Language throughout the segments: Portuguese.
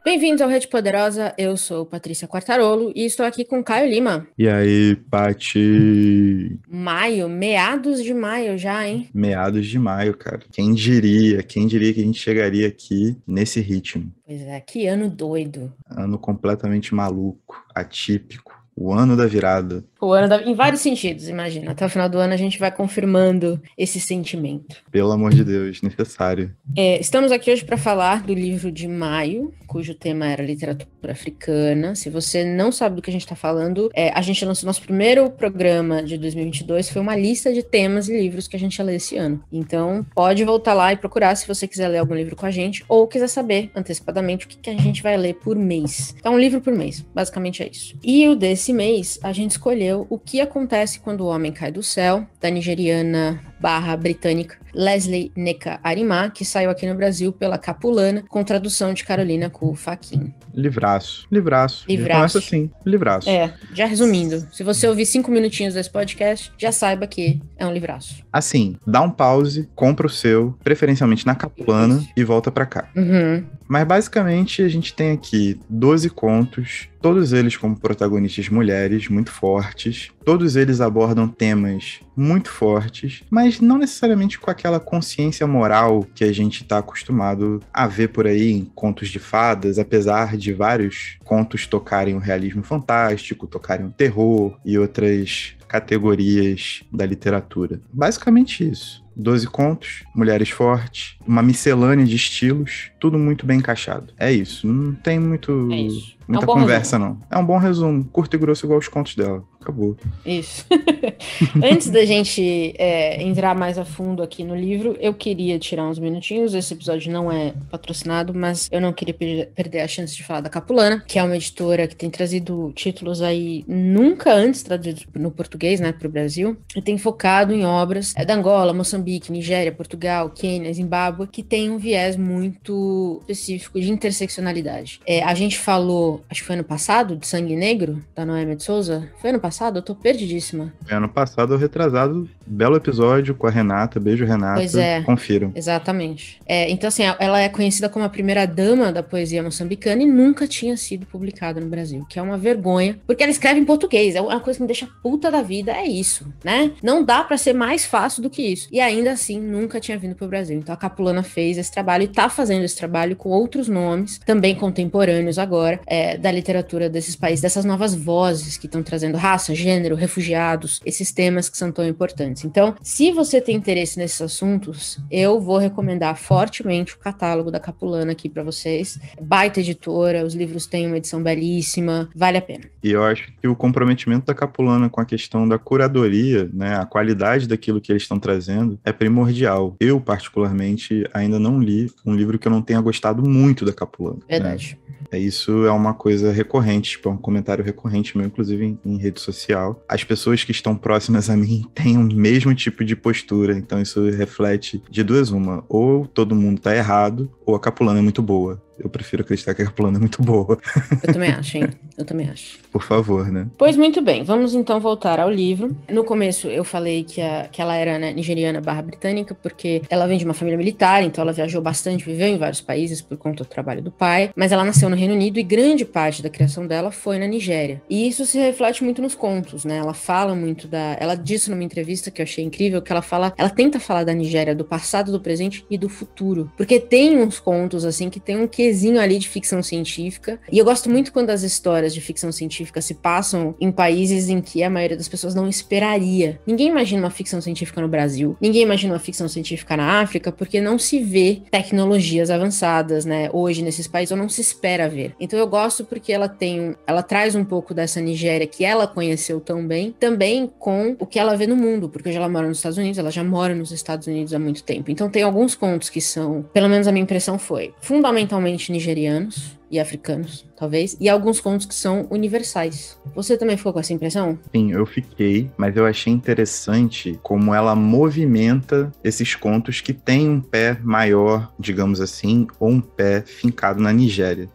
Bem-vindos ao Rede Poderosa, eu sou Patrícia Quartarolo e estou aqui com Caio Lima. E aí, Pati? Maio, meados de maio já, hein? Meados de maio, cara. Quem diria que a gente chegaria aqui nesse ritmo? Pois é, que ano doido. Ano completamente maluco, atípico, o ano da virada. Em vários sentidos, imagina. Até o final do ano a gente vai confirmando esse sentimento. Pelo amor de Deus, necessário. Estamos aqui hoje para falar do livro de maio, cujo tema era literatura africana. Se você não sabe do que a gente está falando, a gente lançou nosso primeiro programa de 2022, foi uma lista de temas e livros que a gente ia ler esse ano. Então, pode voltar lá e procurar se você quiser ler algum livro com a gente, ou quiser saber antecipadamente o que a gente vai ler por mês. Então, um livro por mês, basicamente é isso. E o desse mês, a gente escolheu O que Acontece Quando o Homem Cai do Céu, da nigeriana britânica Leslie Neka Arimah, que saiu aqui no Brasil pela Capulana, com tradução de Carolina Faquin. Livraço. Começa assim, livraço. Já resumindo, se você ouvir 5 minutinhos desse podcast, já saiba que é um livraço. Assim, dá um pause, compra o seu, preferencialmente na Capulana, e volta pra cá. Mas basicamente a gente tem aqui 12 contos, todos eles como protagonistas mulheres muito fortes, todos eles abordam temas muito fortes, mas não necessariamente com aquela consciência moral que a gente está acostumado a ver por aí em contos de fadas, apesar de vários contos tocarem o realismo fantástico, tocarem o terror e outras categorias da literatura. Basicamente isso. 12 contos, mulheres fortes, uma miscelânea de estilos, tudo muito bem encaixado. É isso, não tem muita conversa, não. É um bom resumo, curto e grosso igual os contos dela. Acabou. Isso. Antes da gente entrar mais a fundo aqui no livro, eu queria tirar uns minutinhos. Esse episódio não é patrocinado, mas eu não queria perder a chance de falar da Capulana, que é uma editora que tem trazido títulos aí nunca antes traduzidos no português, né, para o Brasil, e tem focado em obras da Angola, Moçambique, Nigéria, Portugal, Quênia, Zimbábue, que tem um viés muito específico de interseccionalidade. A gente falou, acho que foi ano passado, de Sangue Negro, da Noêmia de Souza. Foi ano passado? Eu tô perdidíssima. Ano passado ou retrasado, belo episódio com a Renata, beijo Renata, pois é, confiram. Exatamente. Então assim, ela é conhecida como a primeira dama da poesia moçambicana e nunca tinha sido publicada no Brasil, que é uma vergonha, porque ela escreve em português, é uma coisa que me deixa puta da vida, é isso, né? Não dá pra ser mais fácil do que isso. E ainda assim, nunca tinha vindo pro Brasil. Então a Capulana fez esse trabalho e tá fazendo esse trabalho com outros nomes, também contemporâneos agora, da literatura desses países, dessas novas vozes que estão trazendo raça, gênero, refugiados, esses temas que são tão importantes. Então, se você tem interesse nesses assuntos, eu vou recomendar fortemente o catálogo da Capulana aqui para vocês. Baita editora, os livros têm uma edição belíssima, vale a pena. E eu acho que o comprometimento da Capulana com a questão da curadoria, né, a qualidade daquilo que eles estão trazendo, é primordial. Eu, particularmente, ainda não li um livro que eu não tenha gostado muito da Capulana. Verdade. Né? Isso é uma coisa recorrente, tipo, é um comentário recorrente meu, inclusive em rede social. As pessoas que estão próximas a mim têm o mesmo tipo de postura, então isso reflete de duas uma. Ou todo mundo tá errado, ou a Capulana é muito boa. Eu prefiro acreditar que a Capulana é muito boa. Eu também acho, hein? Eu também acho. Por favor, né? Pois muito bem, vamos então voltar ao livro. No começo eu falei que ela era, né, nigeriana britânica, porque ela vem de uma família militar, então ela viajou bastante, viveu em vários países por conta do trabalho do pai, mas ela nasceu no Reino Unido e grande parte da criação dela foi na Nigéria. E isso se reflete muito nos contos, né? Ela fala muito ela disse numa entrevista que eu achei incrível, que ela tenta falar da Nigéria, do passado, do presente e do futuro. Porque tem uns contos, assim, que tem um quezinho ali de ficção científica. E eu gosto muito quando as histórias de ficção científica se passam em países em que a maioria das pessoas não esperaria. Ninguém imagina uma ficção científica no Brasil. Ninguém imagina uma ficção científica na África, porque não se vê tecnologias avançadas, né? Hoje, nesses países, ou não se espera ver. Então eu gosto porque ela traz um pouco dessa Nigéria que ela conheceu tão bem, também com o que ela vê no mundo, porque hoje ela mora nos Estados Unidos, ela já mora nos Estados Unidos há muito tempo. Então tem alguns contos que são, pelo menos a minha impressão foi, fundamentalmente nigerianos e africanos, talvez, e alguns contos que são universais. Você também ficou com essa impressão? Sim, eu fiquei, mas eu achei interessante como ela movimenta esses contos que têm um pé maior, digamos assim, ou um pé fincado na Nigéria.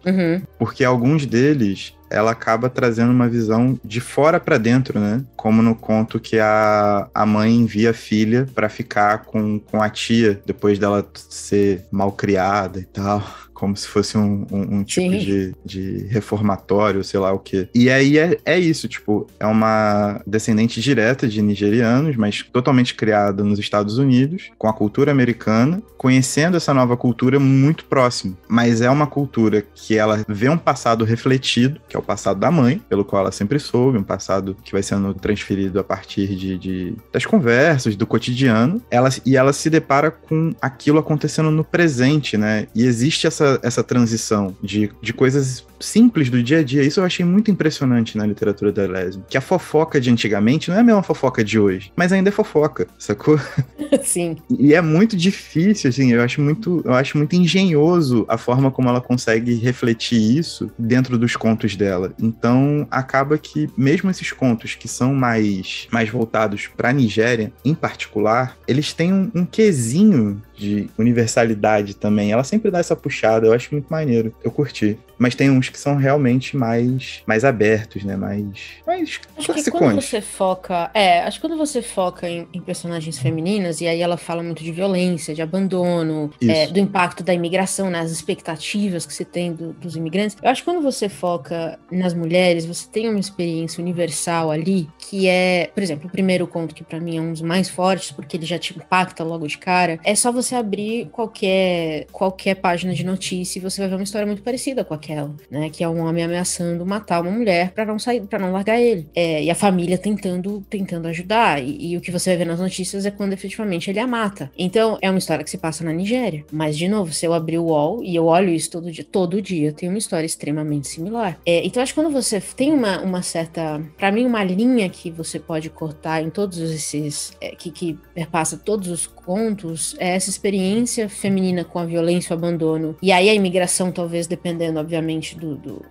Porque alguns deles ela acaba trazendo uma visão de fora pra dentro, né? Como no conto que a mãe envia a filha pra ficar com a tia, depois dela ser malcriada e tal. como se fosse um tipo de reformatório, sei lá o quê. E aí é isso, tipo, é uma descendente direta de nigerianos, mas totalmente criada nos Estados Unidos, com a cultura americana, conhecendo essa nova cultura muito próximo. Mas é uma cultura que ela vê um passado refletido, que é o passado da mãe, pelo qual ela sempre soube, um passado que vai sendo transferido a partir das conversas, do cotidiano. Ela se depara com aquilo acontecendo no presente, né? E existe essa transição de coisas simples do dia a dia. Isso eu achei muito impressionante na literatura da Deleuze. Que a fofoca de antigamente não é a mesma fofoca de hoje, mas ainda é fofoca, sacou? Sim. E é muito difícil, assim, eu acho muito engenhoso a forma como ela consegue refletir isso dentro dos contos dela. Então, acaba que mesmo esses contos que são mais voltados para a Nigéria, em particular, eles têm um quesinho de universalidade também. Ela sempre dá essa puxada, eu acho muito maneiro. Eu curti. Mas tem uns que são realmente mais abertos, né? Mais acho que quando você foca... acho que quando você foca em personagens femininas, e aí ela fala muito de violência, de abandono, do impacto da imigração, né? As expectativas que se tem dos imigrantes. Eu acho que quando você foca nas mulheres, você tem uma experiência universal ali, que é, por exemplo, o primeiro conto, que pra mim é um dos mais fortes, porque ele já te impacta logo de cara, é só você abrir qualquer página de notícia e você vai ver uma história muito parecida com aquela, né? Que é um homem ameaçando matar uma mulher pra não largar ele. E a família tentando ajudar. E o que você vai ver nas notícias é quando efetivamente ele a mata. Então, é uma história que se passa na Nigéria. Mas, de novo, se eu abrir o UOL, e eu olho isso todo dia, tem uma história extremamente similar. Então, acho que quando você tem uma certa... Pra mim, uma linha que você pode cortar em todos esses... que perpassa todos os contos, é essa experiência feminina com a violência e o abandono. E aí a imigração, talvez, dependendo, obviamente,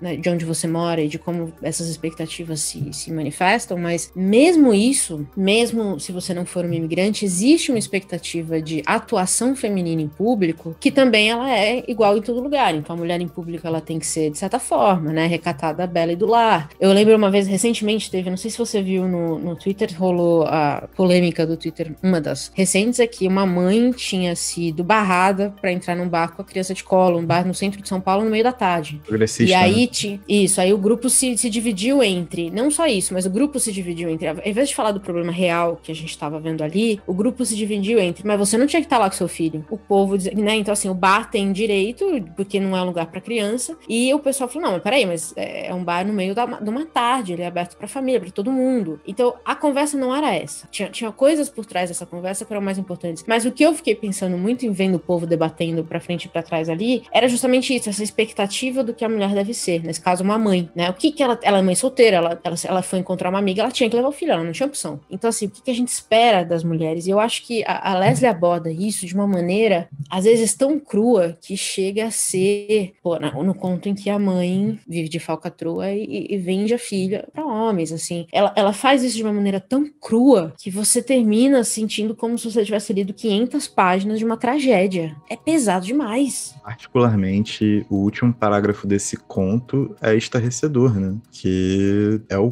né, de onde você mora e de como essas expectativas se manifestam, mas mesmo isso, mesmo se você não for uma imigrante, existe uma expectativa de atuação feminina em público que também ela é igual em todo lugar. Então a mulher em público ela tem que ser, de certa forma, né, recatada, bela e do lar. Eu lembro uma vez, recentemente teve, não sei se você viu no Twitter, rolou a polêmica do Twitter, uma das recentes é que uma mãe tinha sido barrada pra entrar num bar com a criança de colo, um bar no centro de São Paulo no meio da tarde. Progressista, e aí, né? Aí o grupo se dividiu entre, não só isso, mas o grupo se dividiu entre, ao invés de falar do problema real que a gente tava vendo ali, o grupo se dividiu entre, mas você não tinha que estar lá com seu filho. O povo, né, então assim, o bar tem direito, porque não é um lugar pra criança, e o pessoal falou, não, mas peraí, mas é um bar no meio de uma tarde, ele é aberto pra família, pra todo mundo. Então, a conversa não era essa. Tinha coisas por trás dessa conversa que eram mais importantes. Mas o que eu fiquei pensando muito em vendo o povo debatendo pra frente e pra trás ali, era justamente isso, essa expectativa do que a mulher deve ser, nesse caso uma mãe, né? O que ela é mãe solteira, ela foi encontrar uma amiga, ela tinha que levar o filho, ela não tinha opção. Então assim, o que a gente espera das mulheres? E eu acho que a Leslie aborda isso de uma maneira, às vezes tão crua, que chega a ser, no conto em que a mãe vive de falcatrua e vende a filha pra homens, assim. Ela faz isso de uma maneira tão crua que você termina sentindo como se você tivesse lido 500 páginas de uma tragédia. É pesado demais. Particularmente, o último parágrafo desse conto é estarrecedor, né? Que é o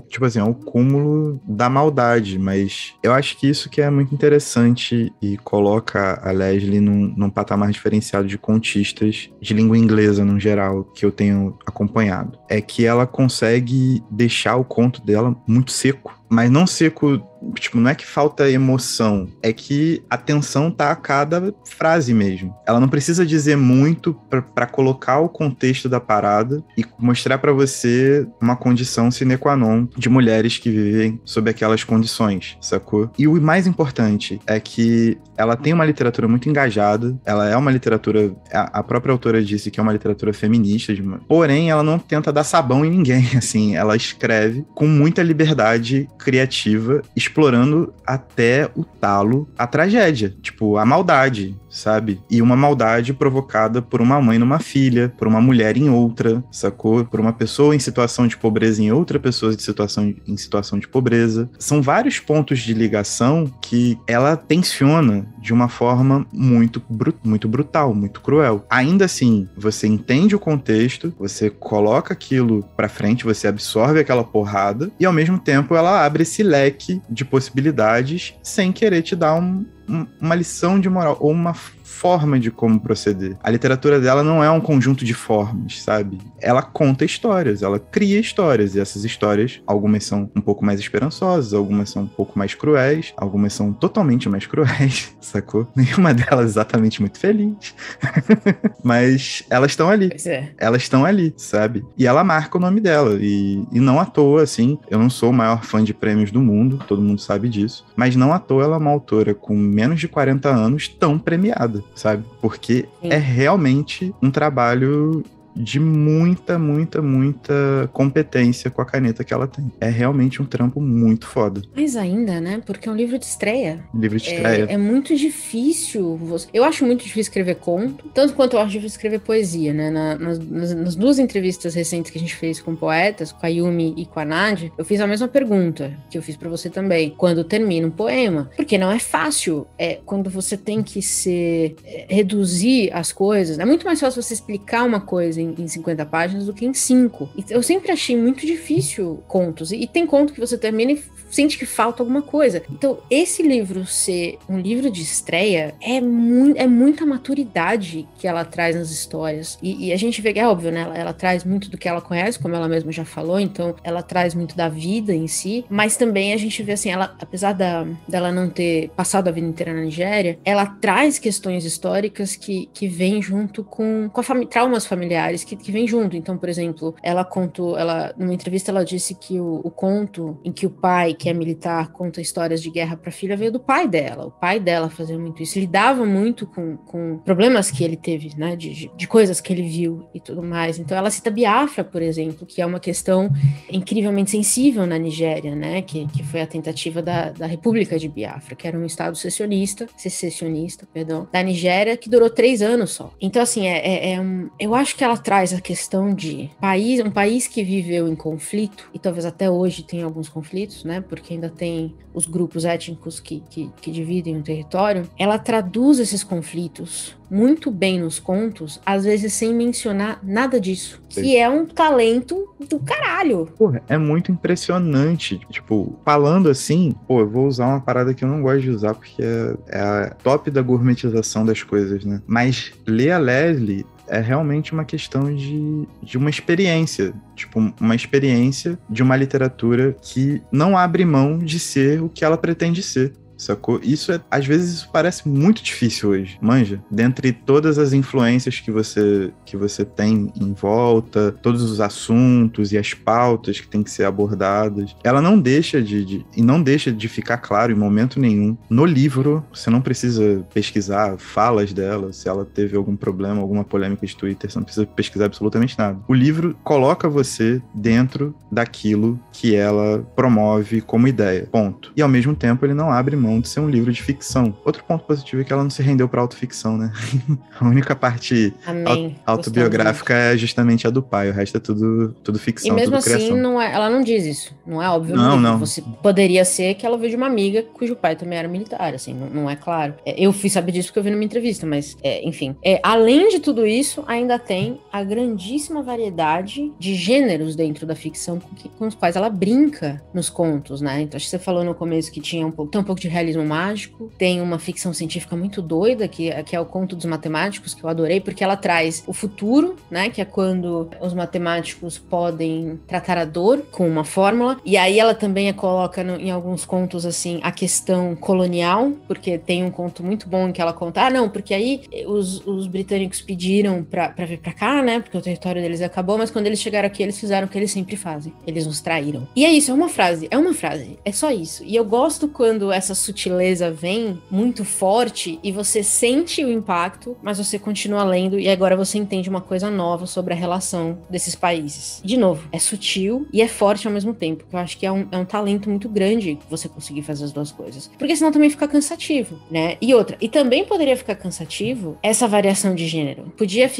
cúmulo da maldade, mas eu acho que isso que é muito interessante e coloca a Leslie num patamar diferenciado de contistas de língua inglesa, no geral, que eu tenho acompanhado. É que ela consegue deixar o conto dela muito seco. Mas não seco, tipo, não é que falta emoção, é que a tensão tá a cada frase mesmo. Ela não precisa dizer muito pra colocar o contexto da parada e mostrar pra você uma condição sine qua non de mulheres que vivem sob aquelas condições, sacou? E o mais importante é que ela tem uma literatura muito engajada, ela é uma literatura, a própria autora disse que é uma literatura feminista, porém ela não tenta dar sabão em ninguém, assim, ela escreve com muita liberdade criativa, explorando até o talo a tragédia, tipo, a maldade, sabe? E uma maldade provocada por uma mãe numa filha, por uma mulher em outra, sacou? Por uma pessoa em situação de pobreza em outra pessoa em situação de pobreza. São vários pontos de ligação que ela tensiona de uma forma muito brutal, muito cruel. Ainda assim, você entende o contexto, você coloca aquilo pra frente, você absorve aquela porrada e ao mesmo tempo ela abre esse leque de possibilidades sem querer te dar uma lição de moral ou uma forma de como proceder. A literatura dela não é um conjunto de formas, sabe? Ela conta histórias, ela cria histórias, e essas histórias, algumas são um pouco mais esperançosas, algumas são um pouco mais cruéis, algumas são totalmente mais cruéis, sacou? Nenhuma delas exatamente muito feliz. Mas elas estão ali. Pois é. Elas estão ali, sabe? E ela marca o nome dela. E não à toa, assim, eu não sou o maior fã de prêmios do mundo, todo mundo sabe disso. Mas não à toa ela é uma autora com menos de 40 anos tão premiada, sabe? Porque é realmente um trabalho de muita competência com a caneta que ela tem. É realmente um trampo muito foda. Mais ainda, né? Porque é um livro de estreia. Livro de estreia. É muito difícil. Eu acho muito difícil escrever conto, tanto quanto eu acho difícil escrever poesia, né? Nas duas entrevistas recentes que a gente fez com poetas, com a Yumi e com a Nadi, eu fiz a mesma pergunta que eu fiz pra você também. Quando termina um poema? Porque não é fácil. Quando você tem que reduzir as coisas. É muito mais fácil você explicar uma coisa em 50 páginas do que em 5. Eu sempre achei muito difícil contos. E tem conto que você termina e sente que falta alguma coisa. Então, esse livro ser um livro de estreia é muita maturidade que ela traz nas histórias. E a gente vê que é óbvio, né? Ela traz muito do que ela conhece, como ela mesma já falou, então ela traz muito da vida em si, mas também a gente vê assim, ela, apesar dela não ter passado a vida inteira na Nigéria, ela traz questões históricas que vêm junto com traumas familiares que vem junto. Então, por exemplo, numa entrevista ela disse que o conto em que o pai, que é militar, conta histórias de guerra pra filha veio do pai dela. O pai dela fazia muito isso, lidava muito com problemas que ele teve, né, de coisas que ele viu e tudo mais. Então ela cita Biafra, por exemplo, que é uma questão incrivelmente sensível na Nigéria, né, que foi a tentativa da República de Biafra, que era um estado secessionista, da Nigéria, que durou 3 anos só. Então, assim, eu acho que ela traz a questão de um país que viveu em conflito, e talvez até hoje tenha alguns conflitos, né, porque ainda tem os grupos étnicos que dividem o território. Ela traduz esses conflitos muito bem nos contos, às vezes sem mencionar nada disso, que é um talento do caralho. Porra, é muito impressionante. Tipo, falando assim, eu vou usar uma parada que eu não gosto de usar, porque é a top da gourmetização das coisas, né? Mas ler a Leslie é realmente uma questão de uma experiência. Tipo, uma experiência de uma literatura que não abre mão de ser o que ela pretende ser. Sacou? Às vezes isso parece muito difícil hoje, manja? Dentre todas as influências que você tem em volta, todos os assuntos e as pautas que tem que ser abordadas, ela não deixa de ficar claro em momento nenhum. No livro, você não precisa pesquisar falas dela, se ela teve algum problema, alguma polêmica de Twitter, você não precisa pesquisar absolutamente nada. O livro coloca você dentro daquilo que ela promove como ideia, ponto. E ao mesmo tempo ele não abre mão de ser um livro de ficção. Outro ponto positivo é que ela não se rendeu pra autoficção, né? A única parte autobiográfica é justamente a do pai, o resto é tudo ficção, e mesmo tudo assim, criação. ela não diz isso, não é óbvio. Não. Você poderia ser que ela veio de uma amiga cujo pai também era militar, assim, não é claro. Eu fui saber disso porque eu vi numa entrevista, mas, enfim. Além de tudo isso, ainda tem a grandíssima variedade de gêneros dentro da ficção com os quais ela brinca nos contos, né? Então, acho que você falou no começo que tem um pouco de realismo mágico, tem uma ficção científica muito doida, que é o Conto dos Matemáticos, que eu adorei, porque ela traz o futuro, né, que é quando os matemáticos podem tratar a dor com uma fórmula, e aí ela também coloca em alguns contos, assim, a questão colonial, porque tem um conto muito bom em que ela conta, porque aí os britânicos pediram pra vir pra cá, né, porque o território deles acabou, mas quando eles chegaram aqui, eles fizeram o que eles sempre fazem, eles nos traíram. E é isso, é uma frase, é só isso. E eu gosto quando essa sutileza vem muito forte e você sente o impacto, mas você continua lendo e agora você entende uma coisa nova sobre a relação desses países. De novo, é sutil e é forte ao mesmo tempo, que eu acho que é um talento muito grande você conseguir fazer as duas coisas. Porque senão também fica cansativo, né? E também poderia ficar cansativo essa variação de gênero. Podia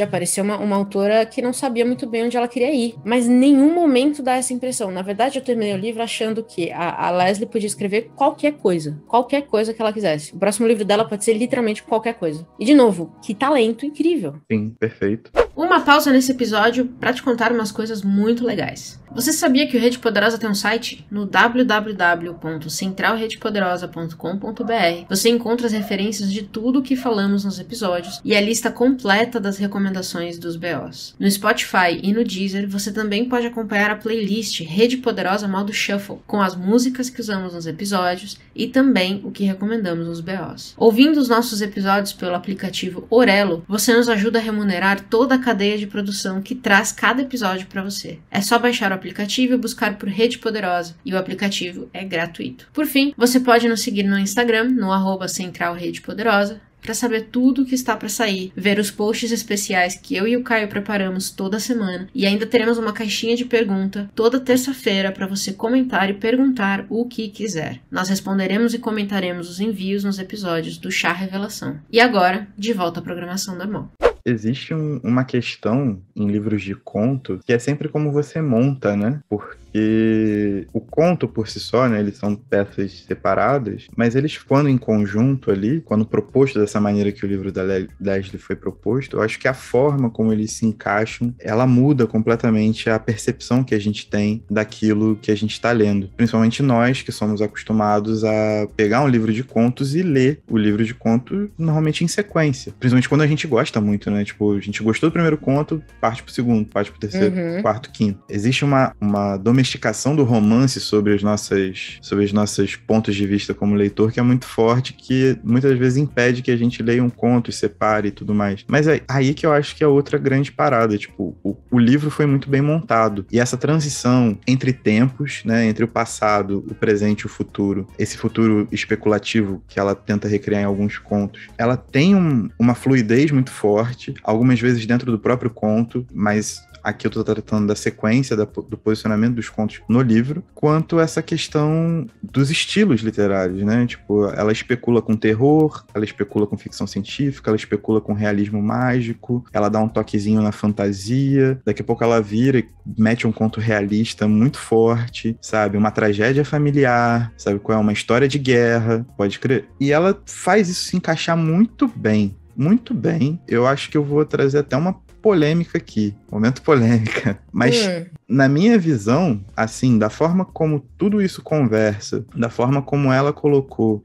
aparecer uma autora que não sabia muito bem onde ela queria ir, mas em nenhum momento dá essa impressão. Na verdade, eu terminei o livro achando que a Leslie podia escrever qualquer coisa que ela quisesse. O próximo livro dela pode ser literalmente qualquer coisa. E de novo, que talento incrível. Sim, perfeito. Uma pausa nesse episódio para te contar umas coisas muito legais. Você sabia que o Rede Poderosa tem um site? No www.centralredepoderosa.com.br você encontra as referências de tudo o que falamos nos episódios e a lista completa das recomendações dos BOs. No Spotify e no Deezer você também pode acompanhar a playlist Rede Poderosa Modo Shuffle, com as músicas que usamos nos episódios e também o que recomendamos nos BOs. Ouvindo os nossos episódios pelo aplicativo Orelo, você nos ajuda a remunerar toda a cadeia de produção que traz cada episódio para você. É só baixar o aplicativo e buscar por Rede Poderosa, e o aplicativo é gratuito. Por fim, você pode nos seguir no Instagram, no @centralredepoderosa, para saber tudo o que está para sair, ver os posts especiais que eu e o Caio preparamos toda semana, e ainda teremos uma caixinha de pergunta toda terça-feira para você comentar e perguntar o que quiser. Nós responderemos e comentaremos os envios nos episódios do Chá Revelação. E agora, de volta à programação normal. Existe uma questão em livros de conto que é sempre como você monta, né? Porque o conto por si só, né, eles são peças separadas, mas eles, quando em conjunto ali, quando proposto dessa maneira que o livro da Leslie foi proposto, eu acho que a forma como eles se encaixam, ela muda completamente a percepção que a gente tem daquilo que a gente está lendo. Principalmente nós, que somos acostumados a pegar um livro de contos e ler o livro de conto normalmente em sequência. Principalmente quando a gente gosta muito, né? Tipo, a gente gostou do primeiro conto, parte pro segundo, parte pro terceiro, quarto, quinto. Existe uma domesticação do romance sobre os nossos pontos de vista como leitor que é muito forte, que muitas vezes impede que a gente leia um conto e separe e tudo mais. Mas é aí que eu acho que é outra grande parada. Tipo, o livro foi muito bem montado. E essa transição entre tempos, né? Entre o passado, o presente e o futuro, esse futuro especulativo que ela tenta recriar em alguns contos, ela tem uma fluidez muito forte, algumas vezes dentro do próprio conto, mas aqui eu tô tratando da sequência, do posicionamento dos contos no livro, quanto essa questão dos estilos literários, né? Tipo, ela especula com terror, ela especula com ficção científica, ela especula com realismo mágico, ela dá um toquezinho na fantasia, daqui a pouco ela vira e mete um conto realista muito forte, sabe? Uma tragédia familiar, sabe? Qual é uma história de guerra, pode crer. E ela faz isso se encaixar muito bem. Muito bem. Eu acho que eu vou trazer até uma polêmica aqui. Momento polêmica. Mas, na minha visão, assim, da forma como tudo isso conversa, da forma como ela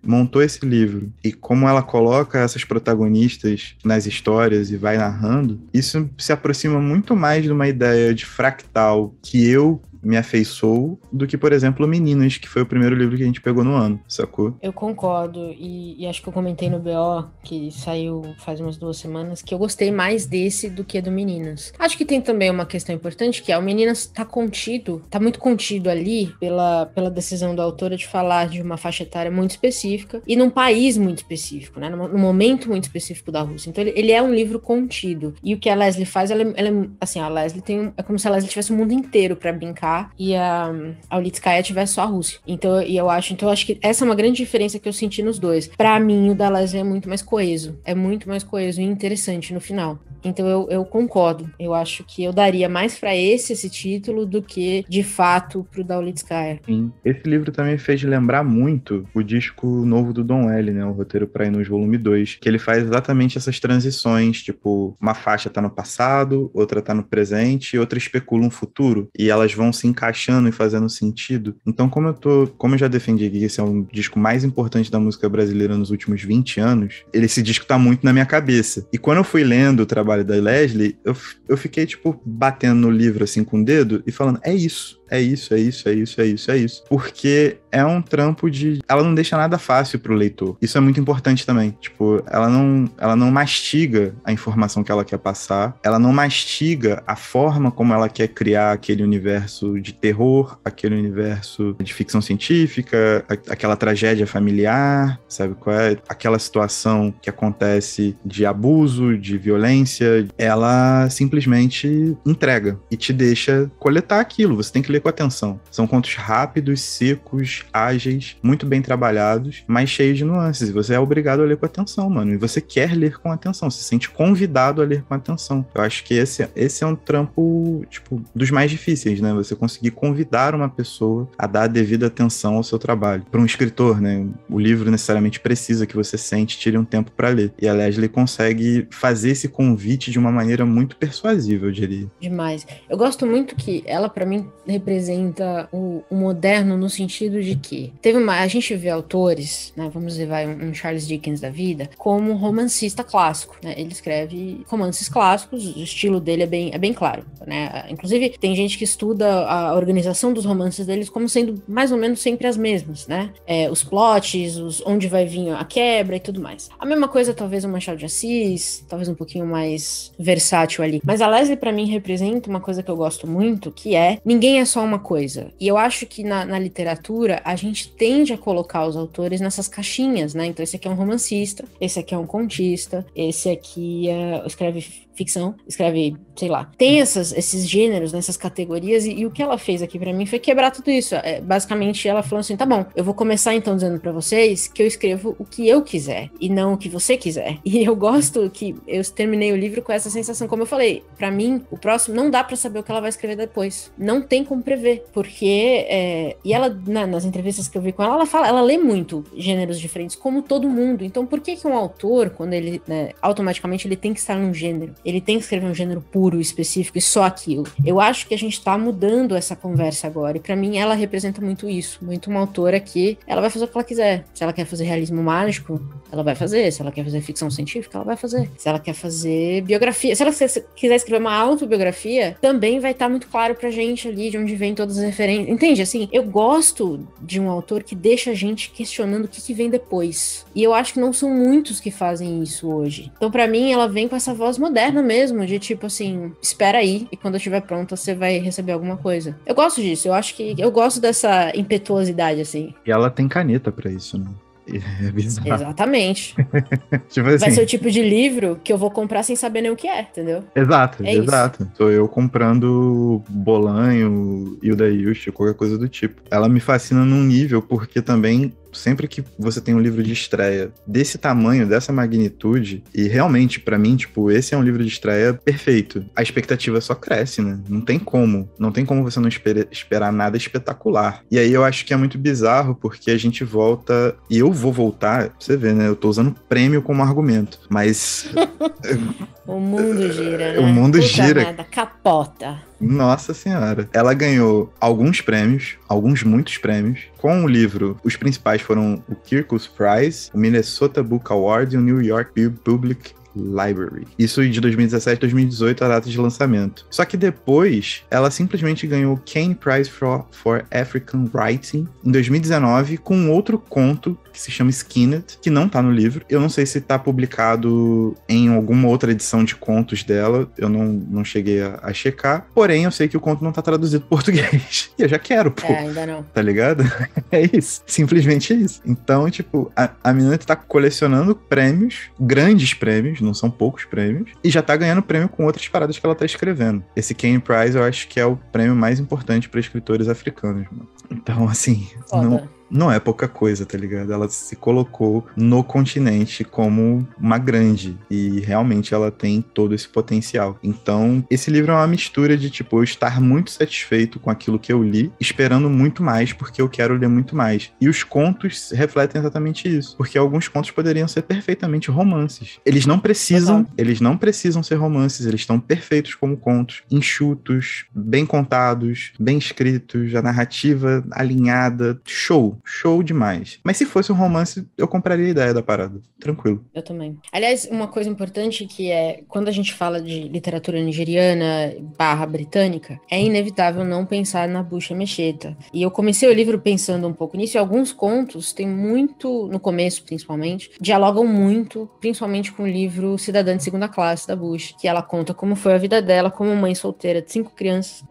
montou esse livro, e como ela coloca essas protagonistas nas histórias e vai narrando, isso se aproxima muito mais de uma ideia de fractal que eu me afeiçoo do que, por exemplo, Meninas, que foi o primeiro livro que a gente pegou no ano, sacou? Eu concordo, e acho que eu comentei no BO, que saiu faz umas 2 semanas, que eu gostei mais desse do que do Meninas. Acho que tem também uma questão importante, que é o Meninas tá muito contido ali pela decisão da autora de falar de uma faixa etária muito específica e num país muito específico, né? Num momento muito específico da Rússia. Então ele é um livro contido. E o que a Leslie faz, ela assim, a Leslie é como se a Leslie tivesse o mundo inteiro pra brincar e a Ulitskaya tivesse só a Rússia. Então eu acho que essa é uma grande diferença que eu senti nos dois. Pra mim, o da Leslie é muito mais coeso. É muito mais coeso e interessante no final. Então eu concordo. Eu acho que eu daria mais pra esse título do que, de fato, pro da Ulitskaya. Sim. Esse livro também me fez lembrar muito o disco novo do Don L, né? O Roteiro pra Inus Volume 2, que ele faz exatamente essas transições, tipo, uma faixa tá no passado, outra tá no presente e outra especula um futuro. E elas vão se encaixando e fazendo sentido. Então, como eu já defendi que esse é um disco mais importante da música brasileira nos últimos 20 anos, esse disco tá muito na minha cabeça. E quando eu fui lendo o trabalho da Leslie, eu fiquei, tipo, batendo no livro, assim, com o dedo e falando, é isso. É isso. Porque é um trampo de... Ela não deixa nada fácil pro leitor. Isso é muito importante também. Tipo, ela não mastiga a informação que ela quer passar. Ela não mastiga a forma como ela quer criar aquele universo de terror, aquele universo de ficção científica, aquela tragédia familiar, sabe qual é? Aquela situação que acontece de abuso, de violência. Ela simplesmente entrega e te deixa coletar aquilo. Você tem que ler ler com atenção. São contos rápidos, secos, ágeis, muito bem trabalhados, mas cheios de nuances. E você é obrigado a ler com atenção, mano. E você quer ler com atenção, se sente convidado a ler com atenção. Eu acho que esse é um trampo, tipo, dos mais difíceis, né? Você conseguir convidar uma pessoa a dar a devida atenção ao seu trabalho. Para um escritor, né? O livro necessariamente precisa que você sente, tire um tempo para ler. E a Lesley consegue fazer esse convite de uma maneira muito persuasiva, eu diria. Demais. Eu gosto muito que ela, para mim, representa o moderno no sentido de que a gente vê autores, né? Vamos levar um Charles Dickens da vida, como um romancista clássico, né? Ele escreve romances clássicos, o estilo dele é bem claro, né? Inclusive, tem gente que estuda a organização dos romances deles como sendo mais ou menos sempre as mesmas, né? Os plots, onde vai vir a quebra e tudo mais. A mesma coisa, talvez, o Machado de Assis, talvez um pouquinho mais versátil ali. Mas a Lesley, pra mim, representa uma coisa que eu gosto muito, que é ninguém é só uma coisa. E eu acho que na literatura, a gente tende a colocar os autores nessas caixinhas, né? Então, esse aqui é um romancista, esse aqui é um contista, esse aqui escreve ficção, escreve, sei lá. Tem esses gêneros, nessas categorias, e o que ela fez aqui pra mim foi quebrar tudo isso. Basicamente, ela falou assim, tá bom, eu vou começar então dizendo pra vocês que eu escrevo o que eu quiser, e não o que você quiser. E eu gosto que eu terminei o livro com essa sensação, como eu falei, pra mim, o próximo, não dá pra saber o que ela vai escrever depois. Não tem como prever, porque, e ela, nas entrevistas que eu vi com ela, ela lê muito gêneros diferentes, como todo mundo. Então, por que um autor, quando ele, né, automaticamente ele tem que estar num gênero? Ele tem que escrever um gênero puro, específico e só aquilo. Eu acho que a gente tá mudando essa conversa agora. E pra mim, ela representa muito isso. Muito uma autora que ela vai fazer o que ela quiser. Se ela quer fazer realismo mágico, ela vai fazer. Se ela quer fazer ficção científica, ela vai fazer. Se ela quer fazer biografia, se ela quiser escrever uma autobiografia, também vai estar muito claro pra gente ali de onde vem todas as referências. Entende? Assim, eu gosto de um autor que deixa a gente questionando o que vem depois. E eu acho que não são muitos que fazem isso hoje. Então, pra mim, ela vem com essa voz moderna mesmo, de tipo assim, espera aí, e quando eu estiver pronta, você vai receber alguma coisa. Eu gosto disso, eu gosto dessa impetuosidade, assim. E ela tem caneta pra isso, né? É bizarro. Exatamente. Tipo assim, vai ser o tipo de livro que eu vou comprar sem saber nem o que é, entendeu? Exato. Isso. Sou eu comprando Bolanho, Hilda Hilst, qualquer coisa do tipo. Ela me fascina num nível, porque também sempre que você tem um livro de estreia desse tamanho, dessa magnitude, e realmente, pra mim, tipo, esse é um livro de estreia perfeito. A expectativa só cresce, né? Não tem como você não esperar nada espetacular. E aí eu acho que é muito bizarro, porque a gente volta, e eu vou voltar, pra você ver, né? Eu tô usando prêmio como argumento, mas... O mundo gira, né? O mundo Puta gira. Merda, capota. Nossa senhora. Ela ganhou alguns prêmios, muitos prêmios. Com o livro, os principais foram o Kirkus Prize, o Minnesota Book Award e o New York Public Library. Isso de 2017 a 2018, a data de lançamento. Só que depois, ela simplesmente ganhou o Kane Prize for African Writing em 2019 com um outro conto que se chama Skinned, que não tá no livro. Eu não sei se tá publicado em alguma outra edição de contos dela, eu não cheguei a checar. Porém, eu sei que o conto não tá traduzido para português. E eu já quero, pô. Ainda não. Tá ligado? É isso. Simplesmente isso. Então, tipo, a menina tá colecionando prêmios, grandes prêmios, não são poucos prêmios, e já tá ganhando prêmio com outras paradas que ela tá escrevendo. Esse Kane Prize, eu acho que é o prêmio mais importante para escritores africanos, mano. Então, assim, não é pouca coisa, tá ligado? Ela se colocou no continente como uma grande, e realmente ela tem todo esse potencial. Então, esse livro é uma mistura de, tipo, eu estar muito satisfeito com aquilo que eu li, esperando muito mais, porque eu quero ler muito mais. E os contos refletem exatamente isso, porque alguns contos poderiam ser perfeitamente romances. Eles não precisam ser romances, eles estão perfeitos como contos, enxutos, bem contados, bem escritos, a narrativa alinhada, show demais. Mas se fosse um romance, eu compraria a ideia da parada. Tranquilo. Eu também. Aliás, uma coisa importante que é, quando a gente fala de literatura nigeriana / britânica, é inevitável não pensar na Bucha Mecheta. E eu comecei o livro pensando um pouco nisso, e alguns contos tem muito, no começo principalmente, dialogam muito, principalmente com o livro Cidadã de Segunda Classe, da Bush, que ela conta como foi a vida dela como mãe solteira de 5 crianças.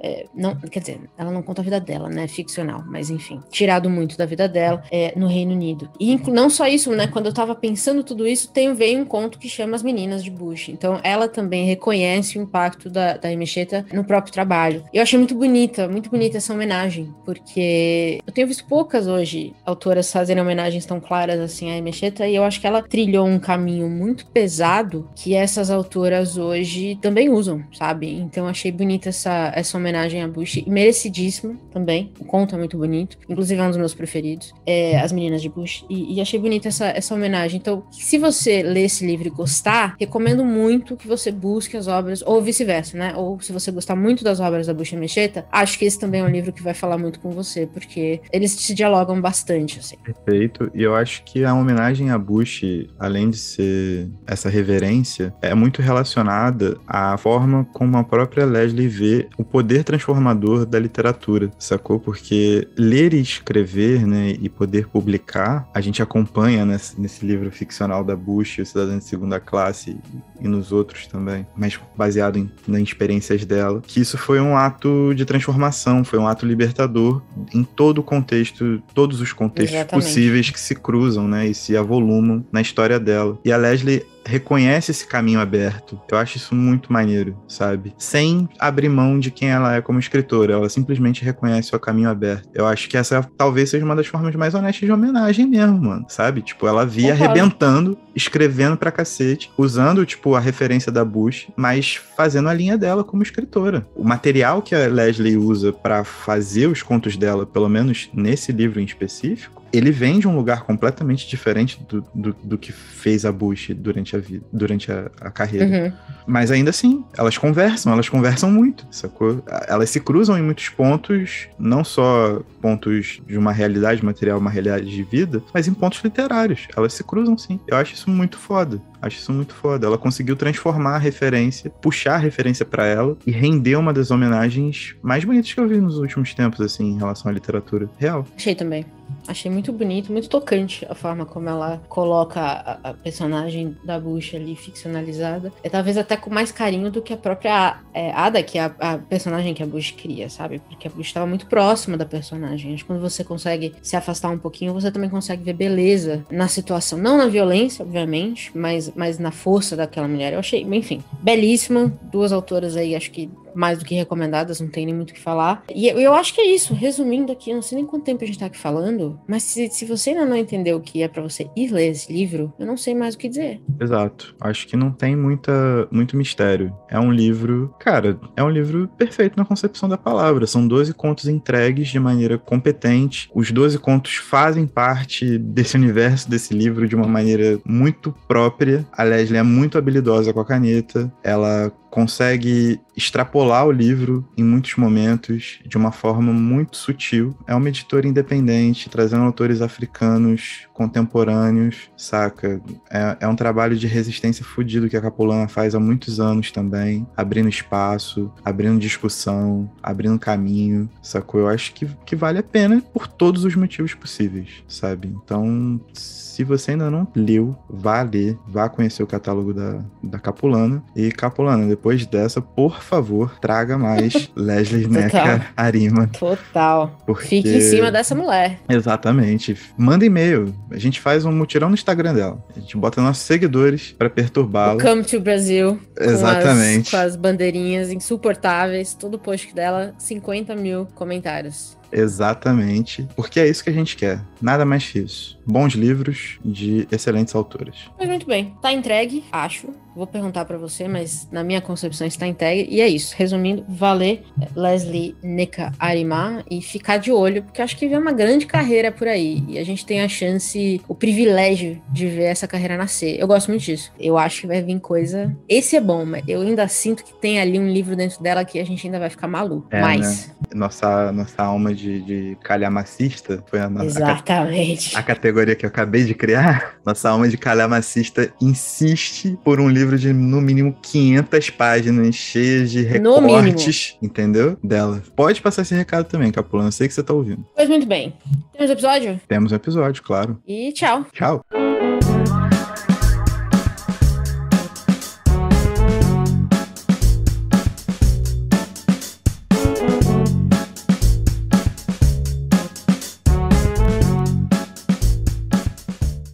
Quer dizer, ela não conta a vida dela, né? É ficcional, mas enfim, tirado muito da vida vida dela no Reino Unido. E não só isso, né? Quando eu tava pensando tudo isso, veio um conto que chama As Meninas de Bush. Então, ela também reconhece o impacto da Emecheta no próprio trabalho. Eu achei muito bonita essa homenagem, porque eu tenho visto poucas hoje autoras fazerem homenagens tão claras assim à Emecheta, e eu acho que ela trilhou um caminho muito pesado que essas autoras hoje também usam, sabe? Então, eu achei bonita essa homenagem a Bush, e merecidíssima também. O conto é muito bonito, inclusive é um dos meus preferidos, As Meninas de Bush, e achei bonita essa homenagem. Então, se você ler esse livro e gostar, recomendo muito que você busque as obras, ou vice-versa, né? Ou se você gostar muito das obras da Bush Emecheta, acho que esse também é um livro que vai falar muito com você, porque eles se dialogam bastante, assim. Perfeito, e eu acho que a homenagem a Bush, além de ser essa reverência, é muito relacionada à forma como a própria Lesley vê o poder transformador da literatura, sacou? Porque ler e escrever, né, e poder publicar, a gente acompanha nesse livro ficcional da Bush, O Cidadão de Segunda Classe, e nos outros também, mas baseado nas experiências dela, que isso foi um ato de transformação, foi um ato libertador em todo o contexto, todos os contextos Exatamente. possíveis que se cruzam, né, e se avolumam na história dela. E a Lesley reconhece esse caminho aberto. Eu acho isso muito maneiro, sabe? Sem abrir mão de quem ela é como escritora. Ela simplesmente reconhece o caminho aberto. Eu acho que essa talvez seja uma das formas mais honestas de homenagem mesmo, mano. Sabe? Tipo, ela via arrebentando, escrevendo pra cacete, usando, tipo, a referência da Bush, mas fazendo a linha dela como escritora. O material que a Lesley usa pra fazer os contos dela, pelo menos nesse livro em específico, ele vem de um lugar completamente diferente do que fez a Bush durante a vida, durante a carreira. Uhum. Mas ainda assim, elas conversam muito, sacou? Elas se cruzam em muitos pontos, não só pontos de uma realidade material, uma realidade de vida, mas em pontos literários. Elas se cruzam, sim. Eu acho isso muito foda. Ela conseguiu transformar a referência, puxar a referência pra ela e render uma das homenagens mais bonitas que eu vi nos últimos tempos, assim, em relação à literatura real. Achei também. Achei muito bonito, muito tocante a forma como ela coloca a personagem da Bush ali ficcionalizada. Talvez até com mais carinho do que a própria Ada, que é a personagem que a Bush cria, sabe? Porque a Bush estava muito próxima da personagem. Acho que quando você consegue se afastar um pouquinho, você também consegue ver beleza na situação. Não na violência, obviamente, mas na força daquela mulher. Eu achei, enfim, belíssima. Duas autoras aí, acho que mais do que recomendadas, não tem nem muito o que falar. E eu acho que é isso. Resumindo aqui, eu não sei nem quanto tempo a gente tá aqui falando, mas se você ainda não entendeu o que é pra você ir ler esse livro, eu não sei mais o que dizer. Exato. Acho que não tem muito mistério. É um livro, cara, perfeito na concepção da palavra. São 12 contos entregues de maneira competente. Os 12 contos fazem parte desse universo, desse livro, de uma maneira muito própria. A Lesley é muito habilidosa com a caneta. Ela consegue extrapolar o livro em muitos momentos de uma forma muito sutil. É uma editora independente, trazendo autores africanos contemporâneos, saca? É um trabalho de resistência fudido que a Capulana faz há muitos anos também, abrindo espaço, abrindo discussão, abrindo caminho, sacou? Eu acho que vale a pena por todos os motivos possíveis, sabe? Então, se você ainda não leu, vá ler, vá conhecer o catálogo da Capulana. E Capulana, depois dessa, por favor, traga mais Lesley Neca Arima. Total. Porque... Fique em cima dessa mulher. Exatamente. Manda e-mail. A gente faz um mutirão no Instagram dela. A gente bota nossos seguidores pra perturbá-la. Come to Brasil. Exatamente. Com as bandeirinhas insuportáveis. Todo post dela, 50 mil comentários. Exatamente, porque é isso que a gente quer, nada mais que isso. Bons livros de excelentes autoras. Mas muito bem, tá entregue, acho. Vou perguntar pra você, mas na minha concepção está entregue. E é isso, resumindo, valer Lesley Neca Arima e ficar de olho, porque acho que vem uma grande carreira por aí. E a gente tem a chance, o privilégio de ver essa carreira nascer. Eu gosto muito disso. Eu acho que vai vir coisa... Esse é bom, mas eu ainda sinto que tem ali um livro dentro dela que a gente ainda vai ficar maluco. Mas... Né? Nossa alma de calhamacista foi Exatamente. A categoria que eu acabei de criar. Nossa alma de calhamacista insiste por um livro de no mínimo 500 páginas cheias de recortes, entendeu? Dela. Pode passar esse recado também, Capulana. Eu sei que você tá ouvindo. Pois muito bem. Temos episódio? Temos um episódio, claro. E tchau. Tchau.